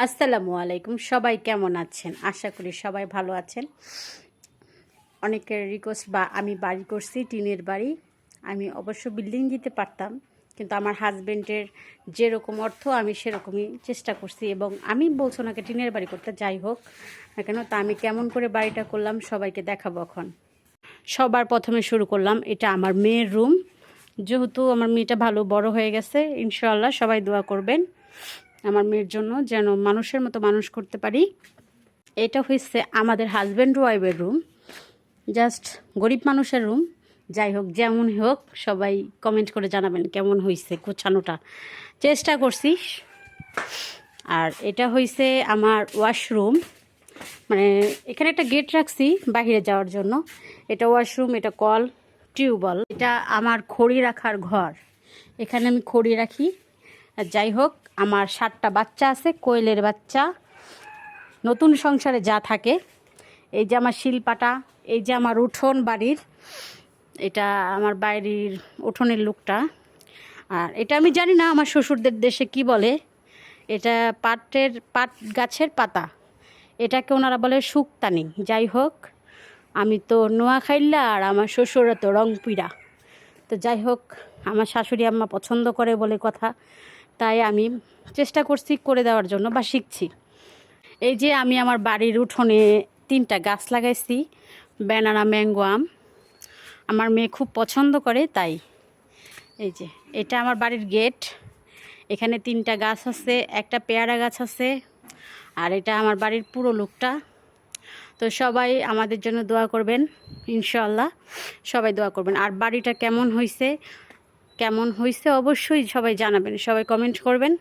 আসসালামু আলাইকুম। সবাই কেমন আছেন? আশা করি সবাই ভালো আছেন। অনেকের রিকোয়েস্ট আমি বাড়ি করছি, টিনের বাড়ি। আমি অবশ্য বিল্ডিং দিতে পারতাম, কিন্তু আমার হাজব্যান্ডের যেরকম অর্থ আমি সেরকমই চেষ্টা করছি, এবং আমি বলছি ওনাকে টিনের বাড়ি করতে। যাই হোক না কেন, তা আমি কেমন করে বাড়িটা করলাম সবাইকে দেখাবো এখন। সবার প্রথমে শুরু করলাম, এটা আমার মেয়ের রুম। যেহেতু আমার মেয়েটা ভালো বড় হয়ে গেছে, ইনশাআল্লাহ সবাই দোয়া করবেন আমার মেয়ের জন্য, যেন মানুষের মতো মানুষ করতে পারি। এটা হচ্ছে আমাদের হাজব্যান্ড ওয়াইফের রুম, জাস্ট গরিব মানুষের রুম। যাই হোক, যেমন হোক সবাই কমেন্ট করে জানাবেন কেমন হয়েছে গোছানোটা। চেষ্টা করছি। আর এটা হয়েছে আমার ওয়াশরুম, মানে এখানে একটা গেট রাখছি বাইরে যাওয়ার জন্য। এটা ওয়াশরুম, এটা কল, টিউবওয়েল। এটা আমার খড়ি রাখার ঘর, এখানে আমি খড়ি রাখি। আর যাই হোক, আমার 7টা বাচ্চা আছে, কোয়েলের বাচ্চা। নতুন সংসারে যা থাকে, এই যে আমার শিলপাটা, এই যে আমার উঠোন বাড়ির, এটা আমার বাড়ির উঠোনের লুকটা। আর এটা আমি জানি না আমার শ্বশুরদের দেশে কি বলে, এটা পাট গাছের পাতা, এটাকে ওনারা বলে শুকতানি। যাই হোক, আমি তো নোয়াখাইল্লা আর আমার শ্বশুরা তো রংপুরা। তো যাই হোক, আমার শাশুড়ি আম্মা পছন্দ করে বলে কথা, তাই আমি চেষ্টা করছি করে দেওয়ার জন্য বা শিখছি। এই যে আমি আমার বাড়ির উঠোনে 3টা গাছ লাগাইছি, ব্যানানা ম্যাঙ্গো আম। আমার মেয়ে খুব পছন্দ করে, তাই এই যে এটা আমার বাড়ির গেট। এখানে 3টা গাছ আছে, একটা পেয়ারা গাছ আছে। আর এটা আমার বাড়ির পুরো লুকটা। তো সবাই আমাদের জন্য দোয়া করবেন, ইনশাআল্লাহ সবাই দোয়া করবেন। আর বাড়িটা কেমন হয়েছে অবশ্যই সবাই জানাবেন, সবাই কমেন্ট করবেন।